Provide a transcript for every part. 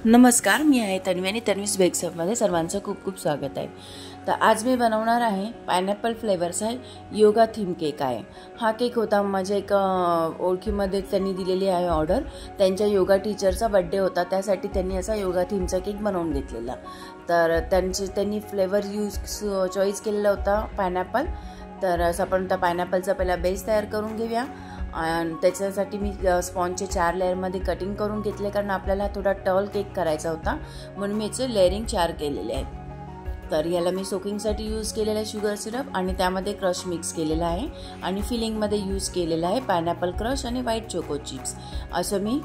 नमस्कार, मी आहे तन्वी आणि तन्वीज बेक्समध्ये सर्वांचं खूप खूप स्वागत आहे। तर आज मी बनवणार आहे पायनॅपल फ्लेवर्स आहे योगा थीम केक आहे। हा केक होता माझ्या एक ओळखीमध्ये त्यांनी दिलेली आहे ऑर्डर। त्यांच्या योगा टीचरचा बर्थडे होता, त्यासाठी त्यांनी असा योगा थीमचा केक बनवून घेतलेला। तर त्यांनी फ्लेवर चॉईस केलेला होता पायनॅपल। तर असं आपण त्या पायनॅपलचा पहिला बेस तयार करून घेऊया आणि त्याच्यासाठी मी स्पॉन्जचे 4 लेअरमध्ये कटिंग करून घेतले, कारण आपल्याला थोडा टॉल केक करायचा होता म्हणून मी याचे लेअरिंग 4 केलेले आहे। तर याला मी सोकिंगसाठी यूज केलेला आहे शुगर सिरप आणि त्यामध्ये क्रश मिक्स केलेला आहे आणि फिलिंगमध्ये यूज केलेला आहे पायनॅपल क्रश आणि व्हाईट चोको चिप्स। असं मी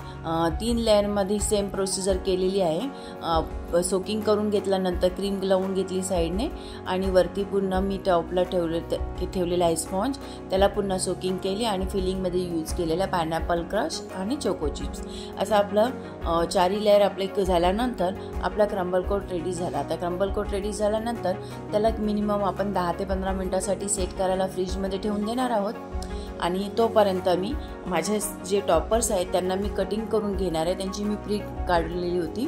3 लेअरमध्ये सेम प्रोसिजर केलेली आहे। सोकिंग करून घेतल्यानंतर क्रीम लावून घेतली साईडने आणि वरती पुन्हा मी टॉपला ठेवलेला आहे स्पॉन्ज, त्याला पुन्हा सोकिंग केली आणि फिलिंगमध्ये यूज केलेला पायनॅपल क्रश आणि चोको चिप्स। असं आपलं 4 लेअर आपले झाल्यानंतर आपला क्रम्बल कोट रेडी झाला। आता क्रम्बल कोट रेडी झाल्यानंतर त्याला मिनिमम आपण 10 ते 15 मिनिटांसाठी सेट करायला फ्रीजमध्ये ठेवून देणार आहोत आणि तोपर्यंत मी माझे जे टॉपर्स आहेत त्यांना मी कटिंग करून घेणार आहे। त्यांची मी प्री काढलेली होती,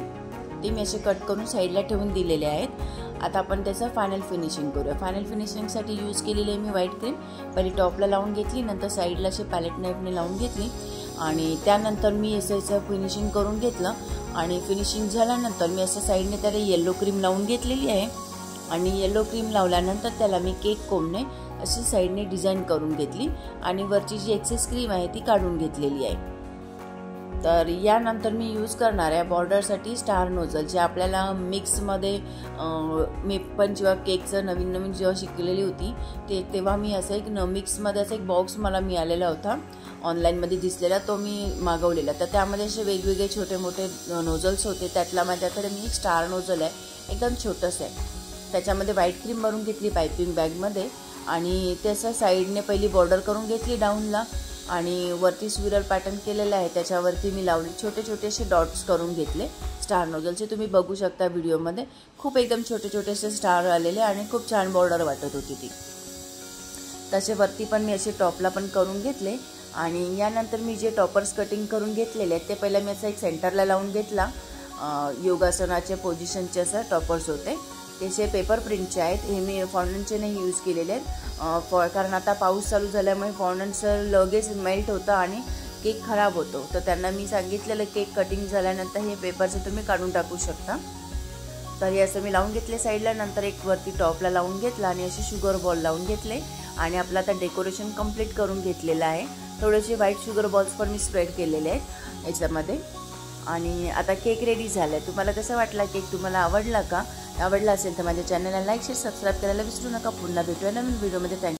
ते मी असे कट करून साईडला ठेवून दिलेले आहेत। आता आपण त्याचं फायनल फिनिशिंग करूया। फायनल फिनिशिंगसाठी यूज केलेली आहे मी व्हाईट क्रीम। पहिली टॉपला लावून घेतली, नंतर साईडला असे पॅलेट नाईफने लावून घेतली आणि त्यानंतर मी याचं फिनिशिंग करून घेतलं आणि फिनिशिंग झाल्यानंतर मी असं साईडने त्याला येलो क्रीम लावून घेतलेली आहे आणि येलो क्रीम लावल्यानंतर त्याला मी केक कोमने अशी साईडने डिझाईन करून घेतली आणि वरची जी एक्सेस क्रीम आहे ती काढून घेतलेली आहे। तर यानंतर मी यूज करणार आहे बॉर्डरसाठी स्टार नोझल, जे आपल्याला मिक्समध्ये मी पण जेव्हा केकचं नवीन जेव्हा शिकलेली होती तेव्हा मी असं एक मिक्समध्ये असं एक बॉक्स मला मिळालेला होता, ऑनलाईनमध्ये दिसलेला, तो मी मागवलेला। तर त्यामध्ये असे वेगवेगळे छोटे मोठे नोझल्स होते, त्यातला माझ्याकडे मी एक स्टार नोझल आहे, एकदम छोटंसं आहे। त्याच्यामध्ये व्हाईट क्रीम भरून घेतली पायपिंग बॅगमध्ये आणि त्याच्या साईडने पहिली बॉर्डर करून घेतली डाऊनला आणि वरती स्विरल पॅटर्न केलेला आहे, त्याच्यावरती मी लावले छोटे छोटे असे डॉट्स करून घेतले स्टार नोझलचे। तुम्ही बघू शकता व्हिडिओमध्ये खूप एकदम छोटे छोटे असे स्टार आलेले आणि खूप छान बॉर्डर वाटत होती ती। तसे वरती पण मी असे टॉपला पण करून घेतले आणि यानंतर मी जे टॉपर्स कटिंग करून घेतलेले आहेत ते पहिला मी असं एक सेंटरला लावून घेतला। योगासनाचे पोझिशनचे असं टॉपर्स होते, त्याचे पेपर प्रिंटचे आहेत, हे मी फॉन्डंटचे नाही यूज केलेले आहेत कारण आता पाऊस चालू झाल्यामुळे फॉन्डंटचं लगेच मेल्ट होतं आणि केक खराब होतो। तर त्यांना मी सांगितलेलं केक कटिंग झाल्यानंतर हे पेपरचं तुम्ही काढून टाकू शकता। तर हे असं मी लावून घेतले साईडला, नंतर एक वरती टॉपला लावून घेतला आणि असे शुगर बॉल लावून घेतले आणि आपलं आता डेकोरेशन कंप्लीट करून घेतलेलं आहे। थोडेसे व्हाईट शुगर बॉल्स पण मी स्प्रेड केलेले आहेत याच्यामध्ये आणि आता केक रेडी झाला आहे। तुम्हाला कसं वाटला केक? तुम्हाला आवडला का? आवडला असेल तर माझ्या चॅनलला लाईक शेअर सबस्क्राईब करायला विसरू नका। पुन्हा भेटूया नवीन व्हिडिओमध्ये। थँक्यू।